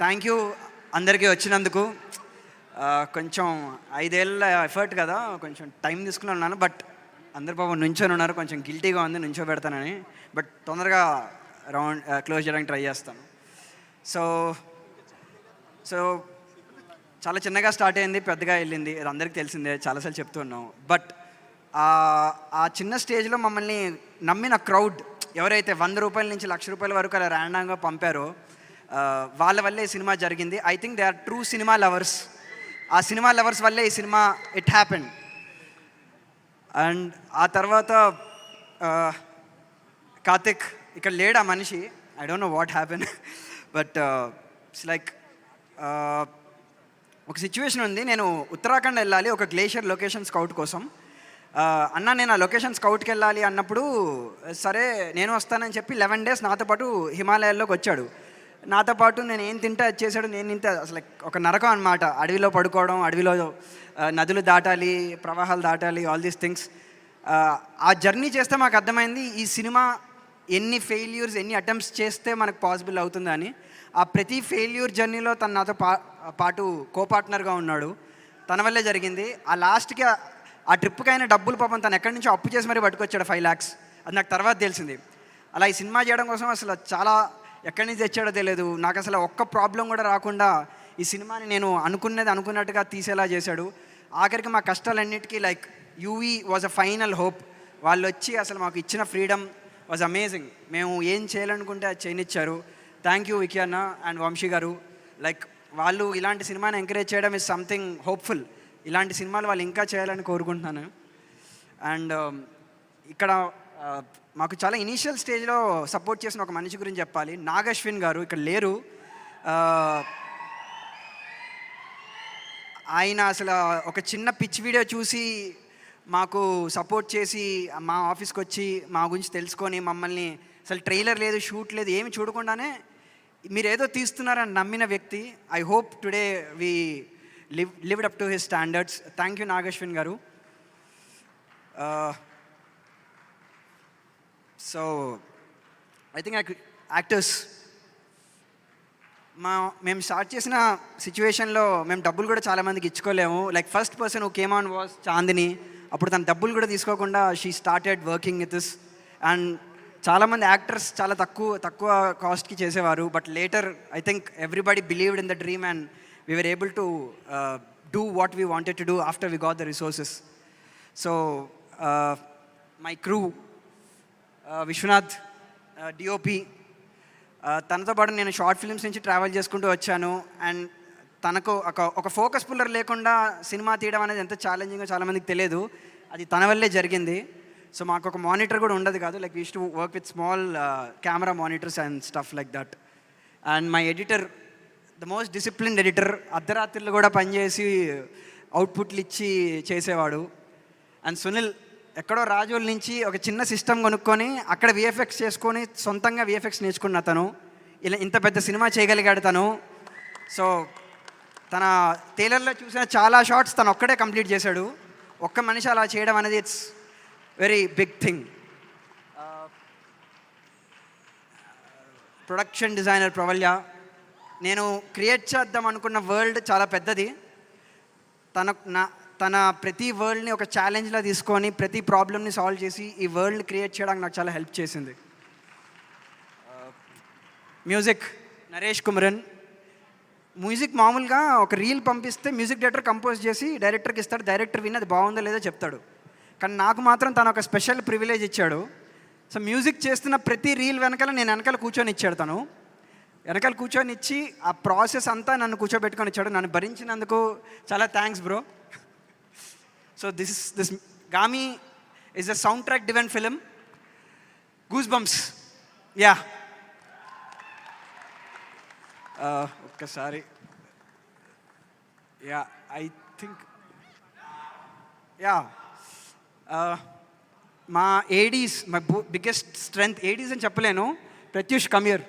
Thank you అందరికీ వచ్చినందుకు. కొంచెం 5 ఏళ్ళ ఎఫర్ట్ కదా, కొంచెం టైం తీసుకుని ఉన్నాను. బట్ అందరు పాపం నుంచొని ఉన్నారు, కొంచెం గిల్టీగా ఉంది నుంచో పెడతానని. బట్ తొందరగా క్లోజ్ చేయడానికి ట్రై చేస్తాను. సో సో చాలా చిన్నగా స్టార్ట్ అయింది, పెద్దగా వెళ్ళింది, అది అందరికీ తెలిసిందే, చాలాసార్లు చెప్తూ ఉన్నాం. బట్ ఆ చిన్న స్టేజ్లో మమ్మల్ని నమ్మిన క్రౌడ్ ఎవరైతే 100 రూపాయల నుంచి 1,00,000 రూపాయల వరకు అలా ర్యాండంగా పంపారో వాళ్ళ వల్లే ఈ సినిమా జరిగింది. I think they are true cinema lovers. ఆ సినిమా లవర్స్ వల్లే ఈ సినిమా ఇట్ హ్యాపెండ్. అండ్ ఆ తర్వాత కార్తిక్ ఇక్కడ లేడు, ఆ మనిషి. I don't know what happen, but it's like ఒక సిచ్యువేషన్ ఉంది. నేను ఉత్తరాఖండ్ వెళ్ళాలి ఒక గ్లేషియర్ లొకేషన్ స్కౌట్ కోసం. అన్న నేను ఆ లొకేషన్ స్కౌట్కి వెళ్ళాలి అన్నప్పుడు, సరే నేను వస్తానని చెప్పి 11 days నాతో పాటు హిమాలయాల్లోకి వచ్చాడు. నాతో పాటు నేను ఏం తింటే అది చేశాడు. నేను తింటే అసలు ఒక నరకం అనమాట. అడవిలో పడుకోవడం, అడవిలో నదులు దాటాలి, ప్రవాహాలు దాటాలి, ఆల్ దీస్ థింగ్స్. ఆ జర్నీ చేస్తే మాకు అర్థమైంది ఈ సినిమా ఎన్ని ఫెయిల్యూర్స్, ఎన్ని అటెంప్ట్స్ చేస్తే మనకు పాసిబుల్ అవుతుందని. ఆ ప్రతి ఫెయిల్యూర్ జర్నీలో తను నాతో పాటు కోపార్ట్నర్గా ఉన్నాడు. తన వల్లే జరిగింది. ఆ లాస్ట్కి ఆ ట్రిప్కి అయిన డబ్బులు పాపం తను ఎక్కడి నుంచో అప్పు చేసి మరీ పట్టుకొచ్చాడు, 5 lakhs. అది నాకు తర్వాత తెలిసింది. అలా ఈ సినిమా చేయడం కోసం అసలు చాలా ఎక్కడి నుంచి తెచ్చాడో తెలియదు. నాకు అసలు ఒక్క ప్రాబ్లం కూడా రాకుండా ఈ సినిమాని నేను అనుకున్నట్టుగా తీసేలా చేశాడు. ఆఖరికి మా కష్టాలన్నిటికీ like UV was a final hope. వాళ్ళు వచ్చి అసలు మాకు ఇచ్చిన ఫ్రీడమ్ వాజ్ అమేజింగ్. మేము ఏం చేయాలనుకుంటే అది చేయనిచ్చారు. థ్యాంక్ యూ వికీ అన్న అండ్ వంశీ గారు. లైక్ వాళ్ళు ఇలాంటి సినిమాని ఎంకరేజ్ చేయడం ఇస్ సంథింగ్ హోప్ఫుల్. ఇలాంటి సినిమాలు వాళ్ళు ఇంకా చేయాలని కోరుకుంటున్నాను. అండ్ ఇక్కడ మాకు చాలా ఇనీషియల్ స్టేజ్లో సపోర్ట్ చేసిన ఒక మనిషి గురించి చెప్పాలి. నాగశ్విన్ గారు ఇక్కడ లేరు. ఆయన అసలు ఒక చిన్న పిచ్ వీడియో చూసి మాకు సపోర్ట్ చేసి మా ఆఫీస్కి వచ్చి మా గురించి తెలుసుకొని మమ్మల్ని అసలు ట్రైలర్ లేదు, షూట్ లేదు, ఏమి చూడకుండానే మీరు ఏదో తీస్తున్నారని నమ్మిన వ్యక్తి. I hope today we lived up to his standards. Thank you Nagashwin garu. So I think actors మేము స్టార్ట్ చేసిన సిచ్యువేషన్లో మేము డబ్బులు కూడా చాలామందికి ఇచ్చుకోలేము. Like first person who came on was Chandini. అప్పుడు తన డబ్బులు కూడా తీసుకోకుండా she started working with this. And చాలామంది యాక్టర్స్ చాలా తక్కువ కాస్ట్కి చేసేవారు. But later I think everybody believed in the dream and we were able to do what we wanted to do after we got the resources. So my crew, Vishwanath, DOP, తనతో పాటు నేను short films నుంచి travel చేసుకుంటూ వచ్చాను. And తనకు ఒక focus puller లేకుండా cinema తీయడం అనేది ఎంత ఛాలెంజింగో చాలామందికి తెలియదు. అది తన వల్లే జరిగింది. సో మాకు ఒక మానిటర్ కూడా ఉండదు కాదు. Like we used to work with small camera monitors and stuff like that. And my editor, the most disciplined editor, అర్ధరాత్రులు కూడా పనిచేసి అవుట్పుట్లు ఇచ్చి చేసేవాడు. అండ్ సునీల్ ఎక్కడో రాజోల్ నుంచి ఒక చిన్న సిస్టమ్ కొనుక్కొని అక్కడ విఎఫ్ఎక్స్ చేసుకొని సొంతంగా విఎఫ్ఎక్స్ నేర్చుకున్న తను ఇలా ఇంత పెద్ద సినిమా చేయగలిగాడు తను. సో తన టైలర్లో చూసిన చాలా షార్ట్స్ తను ఒక్కడే కంప్లీట్ చేశాడు. ఒక్క మనిషి అలా చేయడం అనేది it's very big thing. Production designer Pravalya, నేను క్రియేట్ చేద్దాం అనుకున్న వరల్డ్ చాలా పెద్దది. తన ప్రతి వరల్డ్ని ఒక ఛాలెంజ్లా తీసుకొని ప్రతి ప్రాబ్లమ్ని సాల్వ్ చేసి ఈ వరల్డ్ క్రియేట్ చేయడానికి నాకు చాలా హెల్ప్ చేసింది. మ్యూజిక్ నరేష్ కుమరన్. మ్యూజిక్ మామూలుగా ఒక రీల్ పంపిస్తే మ్యూజిక్ డైరెక్టర్ కంపోజ్ చేసి డైరెక్టర్కి ఇస్తాడు. డైరెక్టర్ విని అది బాగుందో లేదో చెప్తాడు. కానీ నాకు మాత్రం తను ఒక స్పెషల్ ప్రివిలేజ్ ఇచ్చాడు. సో మ్యూజిక్ చేస్తున్న ప్రతి రీల్ వెనకాల నేను వెనకాల కూర్చొని ఇచ్చాడు. తను వెనకాల కూర్చొని ఇచ్చి ఆ ప్రాసెస్ అంతా నన్ను కూర్చోబెట్టుకొని ఇచ్చాడు. నన్ను భరించినందుకు చాలా thanks bro. So this Gaami is a soundtrack driven film, goose bumps. Yeah ఒక్కసారి యా ఐ థింక్ యా మా ADs, my biggest strength ADs అని చెప్పలేను. ప్రత్యూష్ కమియర్,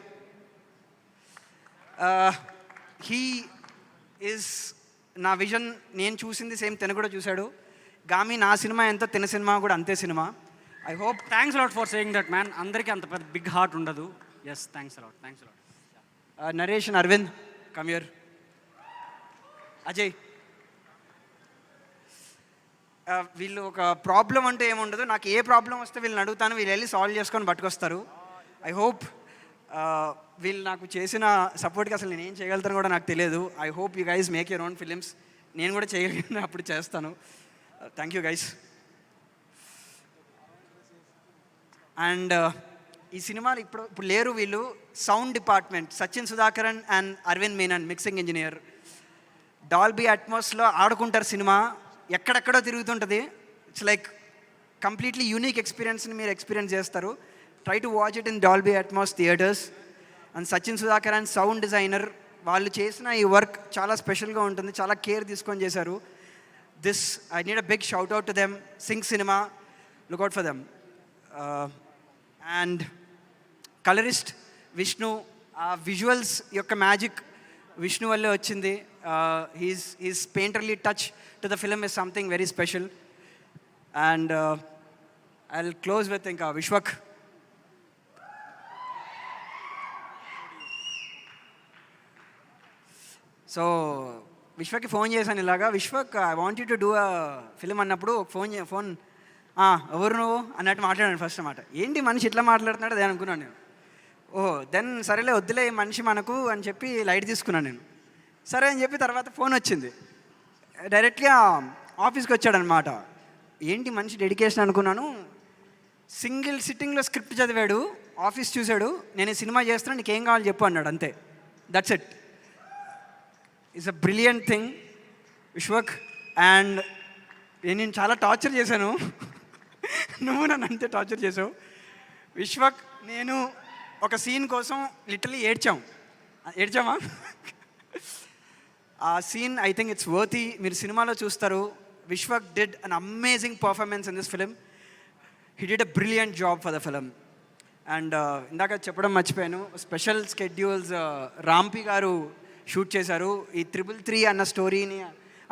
హీ ఈజ్ నా విజన్. నేను చూసింది సేమ్ తను కూడా చూశాడు. గామి నా సినిమా ఎంతో తిన సినిమా కూడా అంతే సినిమా. I hope. Thanks a lot for saying that man. అందరికీ అంత పెద్ద బిగ్ హార్ట్ ఉండదు. Yes, thanks a lot. Naresh and Aravind, come here. Ajay. వీళ్ళు ఒక ప్రాబ్లం అంటూ ఏముండదు, నాకు ఏ ప్రాబ్లం వస్తే వీళ్ళని అడుగుతాను, వీళ్ళు వెళ్ళి సాల్వ్ చేసుకొని పట్టుకొస్తారు. ఐ హోప్ వీళ్ళు నాకు చేసిన సపోర్ట్కి అసలు నేను ఏం చేయగలుగుతాను కూడా నాకు తెలియదు. I hope you guys make your own films. నేను కూడా చేయగలిగిన అప్పుడు చేస్తాను. Thank you guys. అండ్ ఈ సినిమాలు ఇప్పుడు లేరు వీళ్ళు. Sound department Sachin Sudhakaran and Aravind Menon mixing engineer. Dolby అట్మాస్లో ఆడుకుంటారు సినిమా, ఎక్కడెక్కడో తిరుగుతుంటుంది. ఇట్స్ లైక్ కంప్లీట్లీ యూనిక్ ఎక్స్పీరియన్స్ని మీరు ఎక్స్పీరియన్స్ చేస్తారు. Try to watch it in Dolby Atmos theatres. And Sachin Sudhakar and sound designer, వాళ్ళు చేసిన ఈ వర్క్ చాలా స్పెషల్గా ఉంటుంది, చాలా కేర్ తీసుకొని చేశారు. This I need a big shout out to them. Sync cinema, look out for them. And colourist Vishnu, ఆ విజువల్స్ యొక్క మ్యాజిక్ విష్ణు వల్లే వచ్చింది. He's painterly touch to the film is something very special. And I will close with ఇంకా Vishwak. So విశ్వక్కి phone చేశాను ఇలాగా, Vishwak I want you to do a film అన్నప్పుడు phone ఎవరు నువ్వు అన్నట్టు మాట్లాడాను ఫస్ట్ అన్నమాట. ఏంటి మనిషి ఇట్లా మాట్లాడుతున్నాడు అదే అనుకున్నాను నేను. ఓహో దెన్ సరేలే వద్దులే మనిషి మనకు అని చెప్పి లైట్ తీసుకున్నాను నేను. సరే అని చెప్పి తర్వాత ఫోన్ వచ్చింది, డైరెక్ట్గా ఆఫీస్కి వచ్చాడనమాట. ఏంటి మనిషి డెడికేషన్ అనుకున్నాను. సింగిల్ సిట్టింగ్లో స్క్రిప్ట్ చదివాడు, ఆఫీస్ చూశాడు, నేను ఈ సినిమా చేస్తున్నా నీకేం కావాలి చెప్పు అన్నాడు, అంతే. That's it. It's a brilliant thing Vishwak. And నేను చాలా టార్చర్ చేశాను, నువ్వు నన్ను అంతే టార్చర్ చేసావు. విశ్వక్ నేను ఒక సీన్ కోసం లిటరలీ ఏడ్చామా ఆ scene I think it's worthy. మీరు సినిమాలో చూస్తారు. Vishwak did an amazing performance in this film. He did a brilliant job for the film. And ఇందాక చెప్పడం మర్చిపోయాను, స్పెషల్ స్కెడ్యూల్స్ రాంపి గారు షూట్ చేశారు. ఈ 333 అన్న స్టోరీని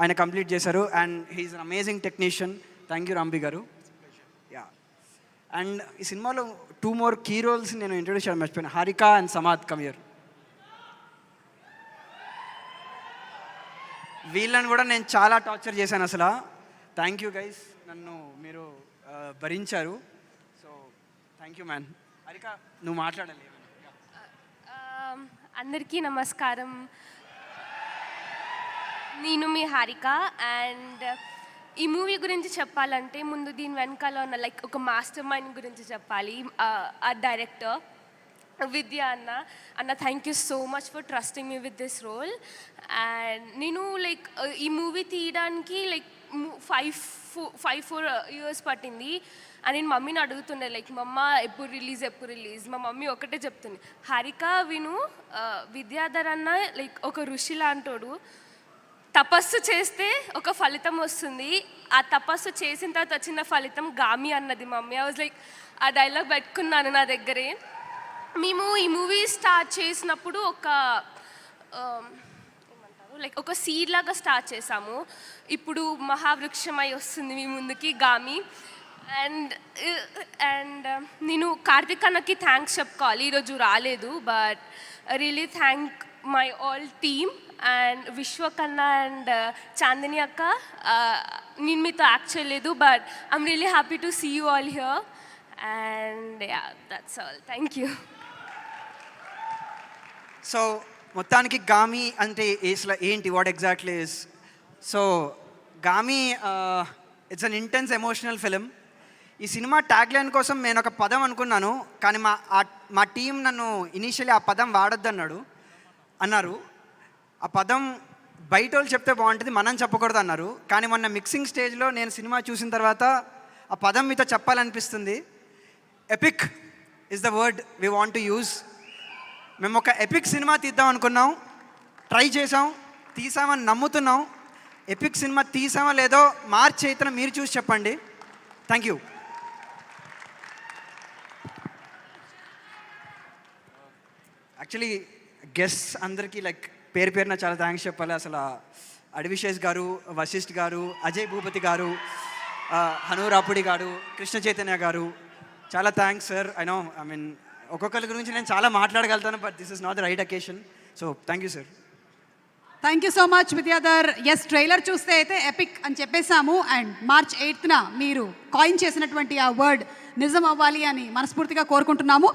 ఆయన కంప్లీట్ చేశారు. And he's an amazing technician. Thank you Rampi గారు. యా. అండ్ ఈ సినిమాలో 2 more కీ రోల్స్ నేను ఇంట్రొడ్యూస్ చేయడం మర్చిపోయాను. Harika and Samad come here. వీళ్ళని కూడా నేను చాలా టార్చర్ చేశాను అసలు. థ్యాంక్ యూ గైస్, నన్ను మీరు భరించారు. So thank you man. Harika నువ్వు మాట్లాడాలి. అందరికీ నమస్కారం. నేను మీ హారిక. అండ్ ఈ మూవీ గురించి చెప్పాలంటే ముందు దీని వెనకాల ఉన్న లైక్ ఒక మాస్టర్ మైండ్ గురించి చెప్పాలి. ఆ డైరెక్టర్ విద్య అన్న thank you so much for trusting me with this role. And నేను లైక్ ఈ మూవీ తీయడానికి లైక్ 4 years పట్టింది. అని నేను మమ్మీని అడుగుతుండే లైక్ మమ్మ ఎప్పుడు రిలీజ్. మా మమ్మీ ఒకటే చెప్తుంది, హారిక విను, విద్యాధర్ అన్న లైక్ ఒక ఋషి లాంటోడు, తపస్సు చేస్తే ఒక ఫలితం వస్తుంది, ఆ తపస్సు చేసిన తర్వాత వచ్చిన ఫలితం గామి అన్నది మమ్మీ. ఐ వాజ్ లైక్ ఆ డైలాగ్ పెట్టుకున్నాను నా దగ్గరే. మేము ఈ మూవీ స్టార్ట్ చేసినప్పుడు లైక్ ఒక సీడ్ లాగా స్టార్ట్ చేసాము. ఇప్పుడు మహావృక్షమై వస్తుంది మీ ముందుకి గామి. అండ్ నేను కార్తిక్ అన్నకి థ్యాంక్స్ చెప్పుకోవాలి, ఈరోజు రాలేదు. But really thank my all team and Vishwak అన్న అండ్ చాందిని అక్క. నేను మీతో యాక్ట్ చేయలేదు, but I'm really happy to see you all here. And yeah, that's all. Thank you. So మొత్తానికి గామి అంటే ఏంటి, what exactly is? So Gaami it's an intense emotional film. ఈ సినిమా ట్యాగ్లైన్ కోసం నేను ఒక పదం అనుకున్నాను, కానీ మా టీం నన్ను ఇనీషియలీ ఆ పదం వాడొద్దు అన్నారు. ఆ పదం బయట వాళ్ళు చెప్తే బాగుంటుంది, మనం చెప్పకూడదు అన్నారు. కానీ మొన్న మిక్సింగ్ స్టేజ్లో నేను సినిమా చూసిన తర్వాత ఆ పదం మీతో చెప్పాలనిపిస్తుంది. Epic is the word we want to use. మేము ఒక ఎపిక్ సినిమా తీద్దాం అనుకున్నాం, ట్రై చేసాం, తీసామని నమ్ముతున్నాం. ఎపిక్ సినిమా తీసామో లేదో మార్చి అయితే మీరు చూసి చెప్పండి. Thank you. యాక్చువల్లీ గెస్ట్స్ అందరికీ లైక్ పేరున చాలా థ్యాంక్స్ చెప్పాలి. అసలు అడవిశేష్ గారు, వశిష్ఠ్ గారు, అజయ్ భూపతి గారు, హనూరాపుడి గారు, కృష్ణ చైతన్య గారు, చాలా థ్యాంక్స్ సార్. ఐ మీన్ ఒక్కొక్కరి గురించి నేను చాలా మాట్లాడగలుగుతాను, but this is not the right occasion. So thank you sir. Thank you so much Vidyadhar. Yes, trailer చూస్తే అయితే ఎపిక్ అని చెప్పేశాము. అండ్ March 8th మీరు కాయిన్ చేసినటువంటి ఆ వర్డ్ నిజం అవ్వాలి అని మనస్ఫూర్తిగా కోరుకుంటున్నాము.